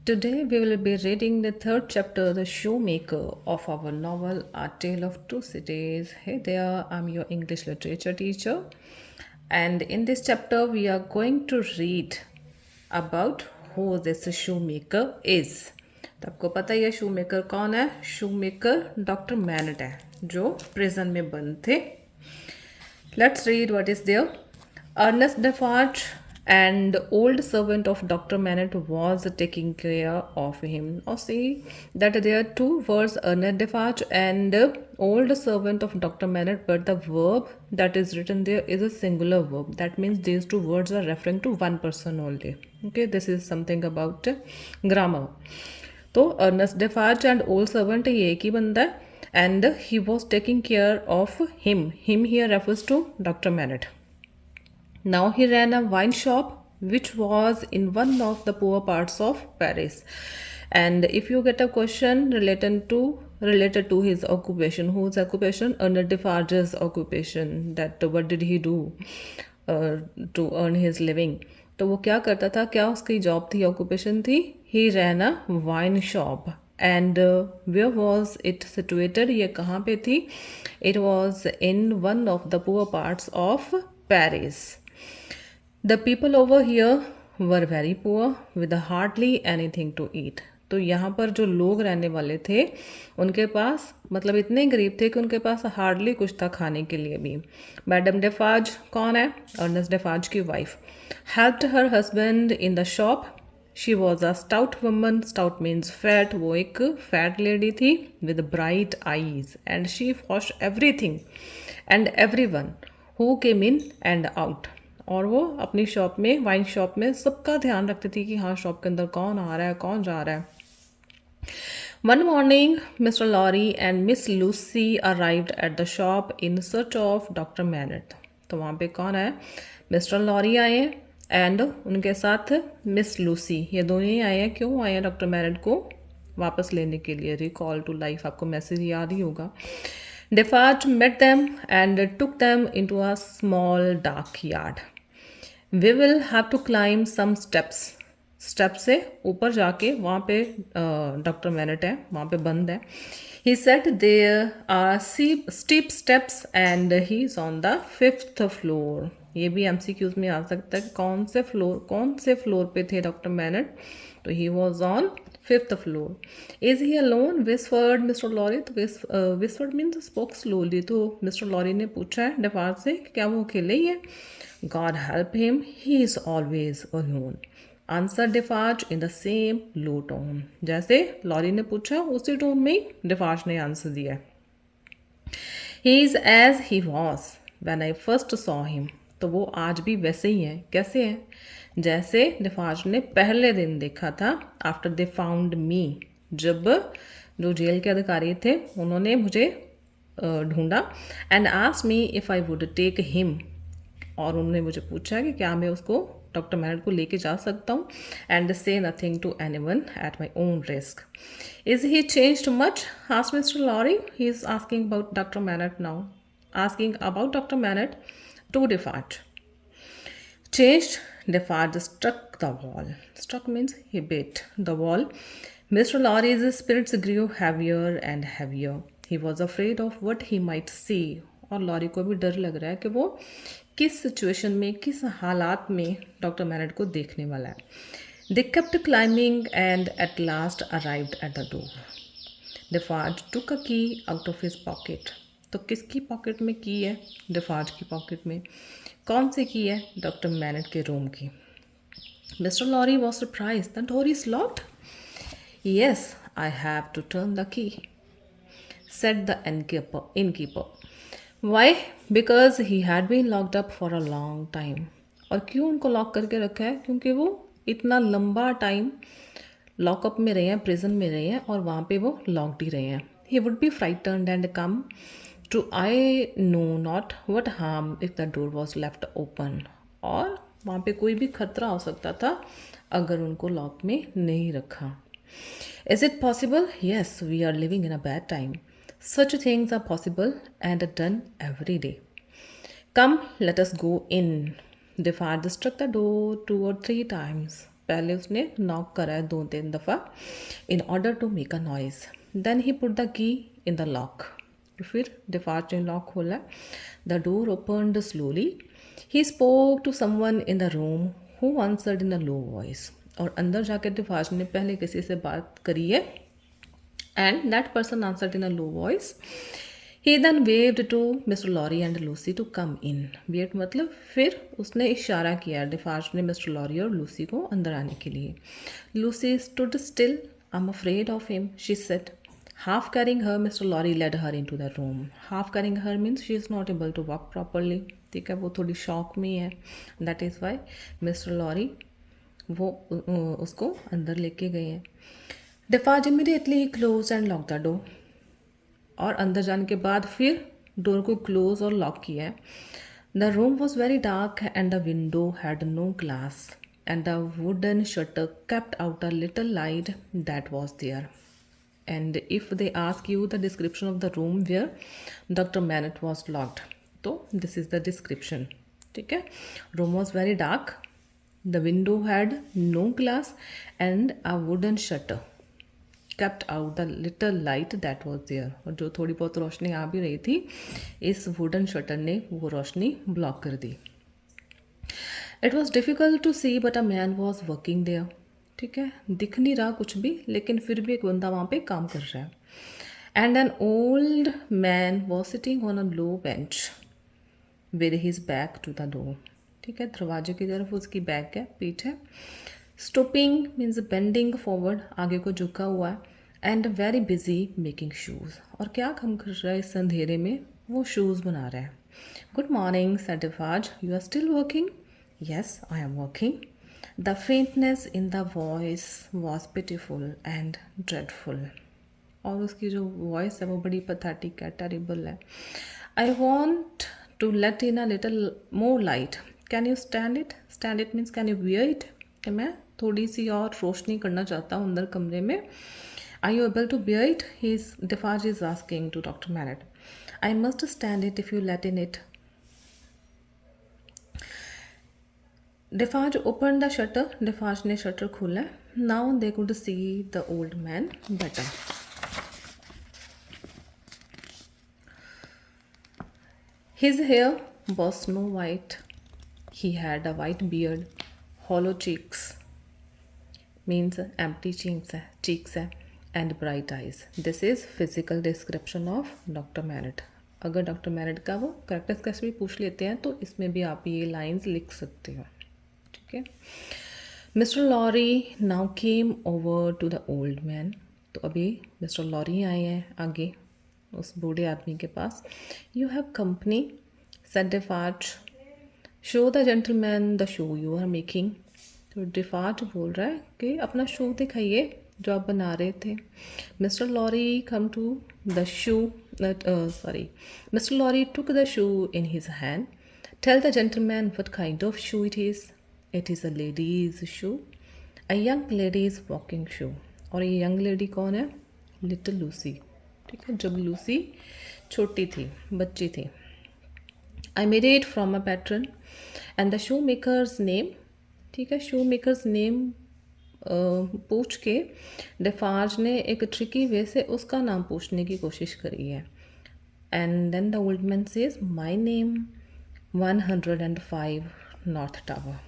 Today we will be reading the third chapter, The Shoemaker, of our novel A Tale of Two Cities. Hey there, I'm your English literature teacher, and in this chapter we are going to read about who this shoemaker is. तो आपको पता ही है shoemaker कौन है? Shoemaker doctor मैनट है जो prison में बंद थे. Let's read what is there. Ernest Defarge and old servant of Dr. Manet was taking care of him. Or see that there are two words, Ernest Defarge and old servant of Dr. Manet, but the verb that is written there is a singular verb. That means these two words are referring to one person only. Okay, this is something about grammar. तो Ernest डेफार्ज and old servant ये एक ही बंदा है and he was taking care of him. Him here refers to Dr. Manet. Now he ran a wine shop which was in one of the poor parts of Paris. And if you get a question related to his occupation, whose occupation? Ernest Defarge's occupation. That what did he do to earn his living? तो वो क्या करता था, क्या उसकी job थी, occupation थी? He ran a wine shop. And where was it situated? ये कहाँ पे थी? It was in one of the poor parts of Paris. The people over here were very poor with hardly anything to eat. तो यहाँ पर जो लोग रहने वाले थे उनके पास मतलब इतने गरीब थे कि उनके पास हार्डली कुछ था खाने के लिए भी. मैडम डेफार्ज कौन है? अर्नेस्ट डेफार्ज की wife. Helped her husband in the shop. She was a stout woman. Stout means fat. वो एक फैट लेडी थी with bright eyes and she wash everything and every one who came in and out. और वो अपनी shop में, wine shop में सबका ध्यान रखती थी कि हाँ शॉप के अंदर कौन आ रहा है, कौन जा रहा है. One morning, Mr. Lorry and Miss Lucy arrived at the shop in search of Dr. Manet. तो वहाँ पे कौन आया? मिस्टर लॉरी आए एंड उनके साथ मिस लूसी. ये दोनों ही आए हैं. क्यों आए हैं? डॉक्टर मैनेट को वापस लेने के लिए. रिकॉल टू लाइफ, आपको मैसेज याद ही होगा. Defarge met them and took them into a small dark yard. We will have to climb some steps. Step से ऊपर जाके वहाँ पे डॉक्टर मैनेट है, वहाँ पे बंद है. He sat there are steep steps and he is on the 5th floor. ये भी एमसीक्यूज में आ सकता है. कौन से फ्लोर पे थे डॉक्टर मैनेट? तो he was on 5th floor. Is he alone? Whispered mister Lorry. तो विस्फर्ड मीन्स स्पोक स्लोली. तो मिस्टर लॉरी ने पूछा है डेफार्ज से कि क्या वो अकेले ही है? God help him, he is always alone. Answer Defarge in the same low tone. जैसे लॉरी ने पूछा उसी टोन में ही डिफार्ज ने आंसर दिया. He is as he was when I first saw him. तो वो आज भी वैसे ही है. कैसे है? जैसे डिफार्ज ने पहले दिन देखा था. आफ्टर दे फाउंड मी, जब जो जेल के अधिकारी थे उन्होंने मुझे ढूंढा. And asked me if I would take him. और उन्होंने मुझे पूछा कि क्या मैं उसको, डॉक्टर मैनेट को लेके जा सकता हूँ. And say nothing to anyone at my own risk. Is he changed much? Asked mister Lorry. He is asking about doctor Manette now. Asking about doctor Manette to Defarge. Changed? Defarge struck the wall. Struck means he bit the wall. Mr. Lorry's spirits grew heavier and heavier. He was afraid of what he might see. और lorry को भी डर लग रहा है कि वो किस सिचुएशन में, किस हालात में डॉक्टर मैनेट को देखने वाला है. They kept climbing and at last arrived at the door. Defarge took a key out of his pocket. तो किसकी पॉकेट में की है? डिफार्ज की पॉकेट में. कौन सी की है? डॉक्टर मैनेट के रूम की. Mister Lorry was surprise. The door is locked. Yes, I have to turn the key, said the innkeeper. Why? Because he had been locked up for a long time. और क्यों उनको lock करके रखा है? क्योंकि वो इतना लंबा टाइम लॉकअप में रहे हैं, प्रिजन में रहे हैं और वहाँ पे वो लॉक्ड ही रहे हैं. He would be frightened and come to I know not what harm if the door was left open. और वहाँ पे कोई भी खतरा हो सकता था अगर उनको लॉक में नहीं रखा. Is it possible? Yes, we are living in a bad time. Such things are possible and done every day. Come, let us go in. Defarge struck the door 2 or 3 times. पहले उसने knock करा है 2-3 दफ़ा in order to make a noise, then he put the key in the lock. फिर Defarge ने lock खोला, the door opened slowly, he spoke to someone in the room who answered in a low voice. और अंदर जाकर डिफार्ज ने पहले किसी से बात करी है and that person answered in a low voice. He then waved to Mr. Lorry and Lucy to come in. Waved मतलब फिर उसने इशारा किया डिफार्ज ने मिस्टर लॉरी और लूसी को अंदर आने के लिए। Lucy stood still. I'm afraid of him, she said. Half carrying her, Mr. Lorry led her into the room. Half carrying her means she is not able to walk properly. ठीक है, वो थोड़ी shock में है. That is why mister Lorry वो उसको अंदर लेके गए हैं। Defarge immediately close and lock the door, और अंदर जाने के बाद फिर डोर को क्लोज और लॉक किया है। The room was very dark and the window had no glass and the wooden shutter kept out a little light that was there. And if they ask you the description of the room where doctor Manette was locked, तो this is the description. ठीक है, room was very dark, the window had no glass and a wooden shutter kept out the little light that was there। और जो थोड़ी बहुत रोशनी आ भी रही थी, इस वुडन शटर ने वो रोशनी ब्लॉक कर दी। It was difficult to see but a man was working there. ठीक है, दिख नहीं रहा कुछ भी, लेकिन फिर भी एक बंदा वहाँ पे काम कर रहा है। And an old man was sitting on a low bench with his back to the door. ठीक है, दरवाजे की तरफ उसकी बैक है, पीठ है। स्टोपिंग मीन्स बेंडिंग फॉरवर्ड, आगे को झुका हुआ है। And very busy making shoes, और क्या काम कर रहा है इस अंधेरे में, वो शूज़ बना रहा है। Good morning said Defarge, you are still working? Yes I am working. The faintness in the voice was pitiful and dreadful, और उसकी जो वॉइस है वो बड़ी पथेटिक है, टेरिबल है। I want to let in a little more light, can you stand it? Stand it means can you bear it, कि मैं थोड़ी सी और रोशनी करना चाहता हूँ अंदर कमरे में। I you able to bear it? He is Defarge is asking to doctor Manette. I must stand it if you let in it. Defarge open the shutter, Defarge ने शटर खोला। Now they could see the old man better. His hair was snow white. He had a white beard, hollow cheeks, means empty cheeks है, and bright eyes. This is physical description of Dr. Manet. अगर doctor MANET का वो character sketch भी पूछ लेते हैं तो इसमें भी आप ये लाइंस लिख सकते हो। ठीक है, mister Lorry now came over to the old man. तो अभी मिस्टर लॉरी आए हैं आगे उस बूढ़े आदमी के पास। You have company said Defarge, show the gentleman the shoe you are making. तो डिफार्ज बोल रहा है कि अपना शो दिखाइए जो आप बना रहे थे। Mister Lorry come to the shoe, mister Lorry took the shoe in his hand. Tell the gentleman what kind of shoe it is. It is a ladies shoe, a young ladies walking shoe. और ये young lady कौन है? Little Lucy. ठीक है, जब Lucy छोटी थी, बच्ची थी। I made it from a pattern and the shoe makers name. ठीक है, शू मेकर्स नेम पूछ के डिफार्ज ने एक ट्रिकी वे से उसका नाम पूछने की कोशिश करी है। And then the old man says my name 105 North Tower.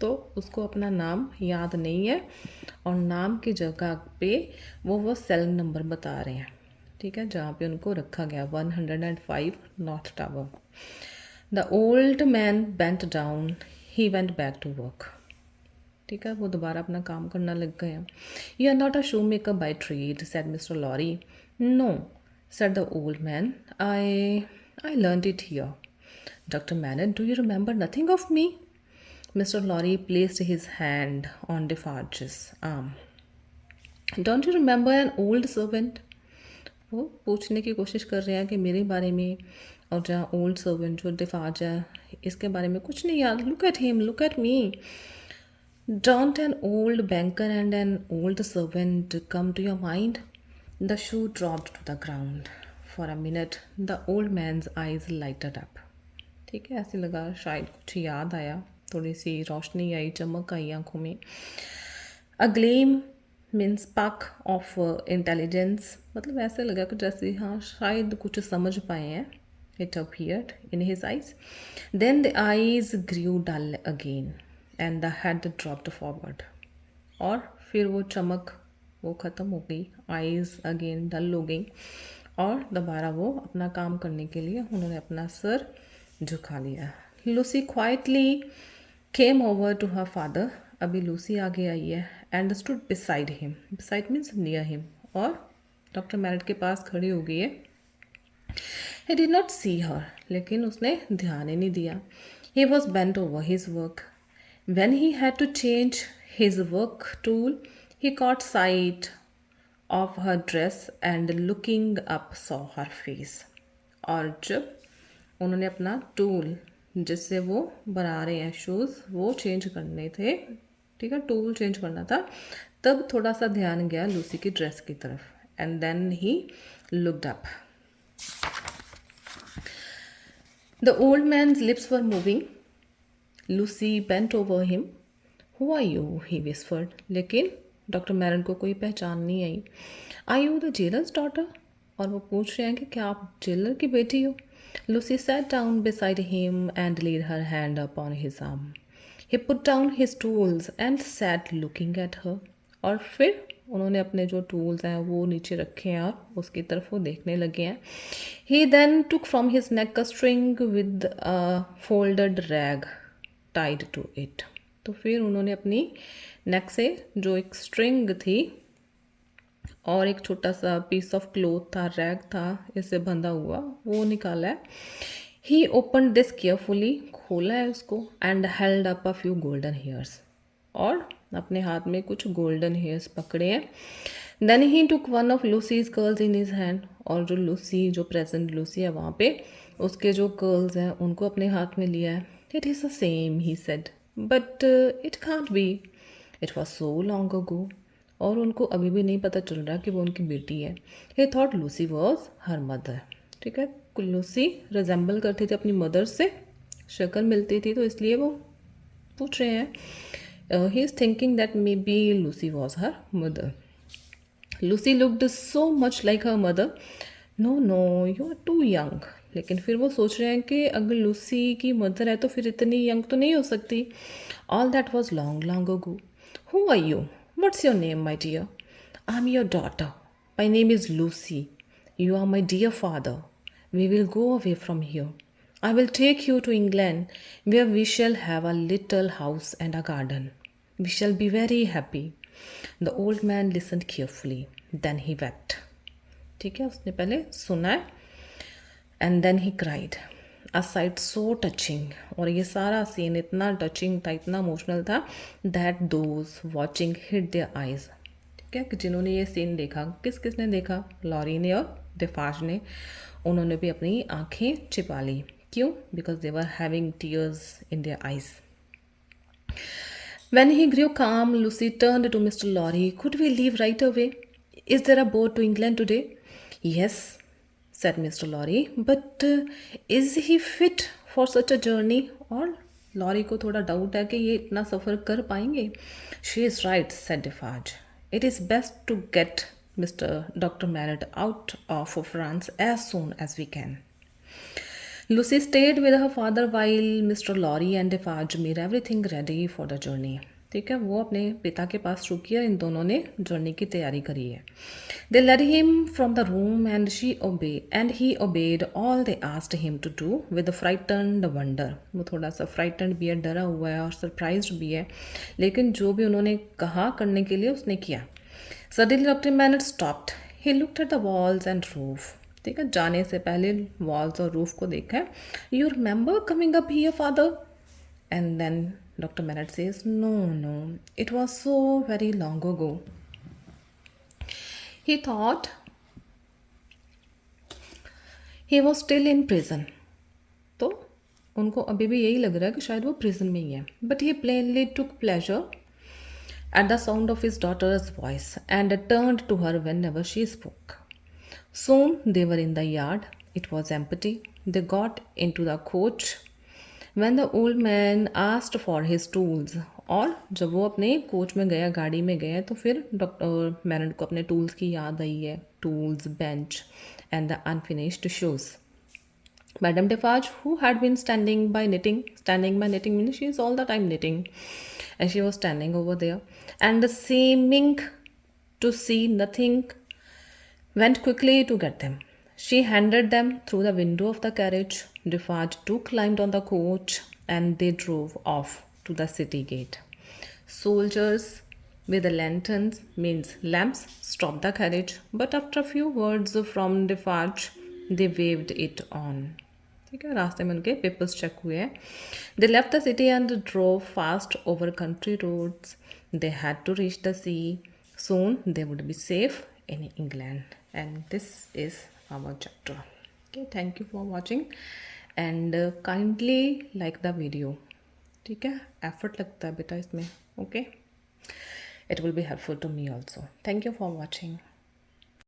तो उसको अपना नाम याद नहीं है और नाम की जगह पे वो सेल नंबर बता रहे हैं। ठीक है, जहाँ पे उनको रखा गया 105 North Tower. The old man bent down, he went back to work. ठीक है, वो दोबारा अपना काम करना लग गए हैं। You are not a shoemaker by trade said mister Lorry. No said the old man, I learned it here. Doctor Manette, do you remember nothing of me? Mr. Lorry placed his hand on Defarge's arm. Don't you remember an old servant? वो पूछने की कोशिश कर रहे हैं कि मेरे बारे में, और जहाँ ओल्ड सर्वेंट जो डिफार्ज है इसके बारे में कुछ नहीं याद। Look at him, look at me. Don't an old banker and an old servant come to your mind? The shoe dropped to the ground. For a minute, the old man's eyes lighted up. ठीक है, ऐसे लगा शायद कुछ याद आया, थोड़ी सी रोशनी आई, चमक आई आंखों में। A gleam means spark of intelligence, मतलब ऐसे लगा कि जैसे हाँ शायद कुछ समझ पाए हैं. It appeared in his eyes. Then the eyes grew dull again and the head dropped forward. और फिर वो चमक वो ख़त्म हो गई, आइज़ अगेन डल हो गई और दोबारा वो अपना काम करने के लिए उन्होंने अपना सर झुका लिया. Lucy quietly came over to her father. अभी लूसी आगे आई है and stood beside him. Beside means near him, और डॉक्टर मैरिट के पास खड़ी हो गई है. He did not see her, लेकिन उसने ध्यान ही नहीं दिया. He was bent over his work. When he had to change his work tool, he caught sight of her dress and looking up saw her face. और जब उन्होंने अपना tool जिससे वो बना रहे हैं शूज़ वो चेंज करने थे, ठीक है, टूल चेंज करना था, तब थोड़ा सा ध्यान गया लूसी की ड्रेस की तरफ. And then he looked up. The old man's lips were moving. Lucy bent over him. Who are you? He whispered. लेकिन डॉक्टर मैरन को कोई पहचान नहीं आई. Are you the jailer's daughter? और वो पूछ रहे हैं कि क्या आप जेलर की बेटी हो. Lucy sat down beside him and laid her hand upon his arm. He put down his tools and sat looking at her. और फिर उन्होंने अपने जो टूल्स हैं वो नीचे रखे हैं और उसकी तरफ वो देखने लगे हैं. He then took from his neck a string with a folded rag tied to it. तो फिर उन्होंने अपनी नेक से जो एक स्ट्रिंग थी और एक छोटा सा पीस ऑफ क्लोथ था, रैग था इससे बंधा हुआ, वो निकाला है. ही ओपन दिस केयरफुली, खोला है उसको, and held up a few golden hairs, और अपने हाथ में कुछ गोल्डन हेयर्स पकड़े हैं. Then he took one of Lucy's curls in his hand, और जो लूसी जो प्रेजेंट लूसी है वहाँ पे उसके जो कर्ल्स हैं उनको अपने हाथ में लिया है. It is the same he said, but it can't be, it was so long ago. और उनको अभी भी नहीं पता चल रहा कि वो उनकी बेटी है. ही thought Lucy was her mother. ठीक है, लूसी रिजेंबल करती थी अपनी मदर से, शक्ल मिलती थी, तो इसलिए वो पूछ रहे हैं. He is thinking that maybe Lucy was her mother. Lucy looked so much like her mother. No, no, you are too young. लेकिन फिर वो सोच रहे हैं कि अगर लूसी की मदर है तो फिर इतनी यंग तो नहीं हो सकती. All that was long, long ago. Who are you? What's your name, my dear? I'm your daughter. My name is Lucy. You are my dear father. We will go away from here. I will take you to England, where we shall have a little house and a garden. We shall be very happy. The old man listened carefully. Then he wept. ठीक है, उसने पहले सुना है. And then he cried. A sight so touching. और ये सारा scene इतना टचिंग था, इतना इमोशनल था, that those watching hid their eyes. ठीक है, कि जिन्होंने ये सीन देखा, किस किसने देखा, लॉरी ने और दिफाज ने, उन्होंने भी अपनी आंखें छिपा ली. क्यों? Because they were having tears in their eyes. When he grew calm, Lucy turned to Mr. Lorry. Could we leave right away? Is there a boat to England today? Yes, said Mr. Lorry. But is he fit for such a journey? और lorry को थोड़ा doubt है कि ये इतना सफ़र कर पाएंगे. She is right, said Defarge. It is best to get Dr. Merritt out of France as soon as we can. Lucy stayed with her father while Mr. Lorry and Defarge made everything ready for the journey. ठीक है, वो अपने पिता के पास रुकी है, इन दोनों ने जर्नी की तैयारी करी है. They led him from the room and he obeyed all they asked him to do with a frightened wonder. वो थोड़ा सा frightened भी है, डरा हुआ है और surprised भी है, लेकिन जो भी उन्होंने कहा करने के लिए उसने किया. Suddenly Dr. Mannert stopped. He looked at the walls and roof. ठीक है, जाने से पहले वॉल्स और रूफ को देखा है. You remember coming up here father? And then doctor Manette says, no no, it was so very long ago. He thought he was still in prison. तो उनको अभी भी यही लग रहा है कि शायद वो प्रिजन में ही है. But he plainly took pleasure at the sound of his daughter's voice and turned to her whenever she spoke. Soon they were in the yard. It was empty. They got into the coach. When the old man asked for his tools, और जब वो अपने coach में गया, गाड़ी में गया, तो फिर डॉक्टर मैनन को अपने टूल्स की याद आई है, tools, bench and the unfinished shoes. Madame Defarge, who had been standing by knitting means she is all the time knitting, and she was standing over there and seeming to see nothing, went quickly to get them. She handed them through the window of the carriage. Defarge too climbed on the coach, and they drove off to the city gate. Soldiers with the lanterns means lamps stopped the carriage, but after a few words from Defarge, they waved it on. ठीक है, रास्ते में उनके papers check हुए हैं. They left the city and drove fast over country roads. They had to reach the sea. Soon they would be safe in England. And this is our chapter. Okay, thank you for watching and kindly like the video. ठीक है, effort लगता है बेटा इसमें. Okay, it will be helpful to me also. Thank you for watching.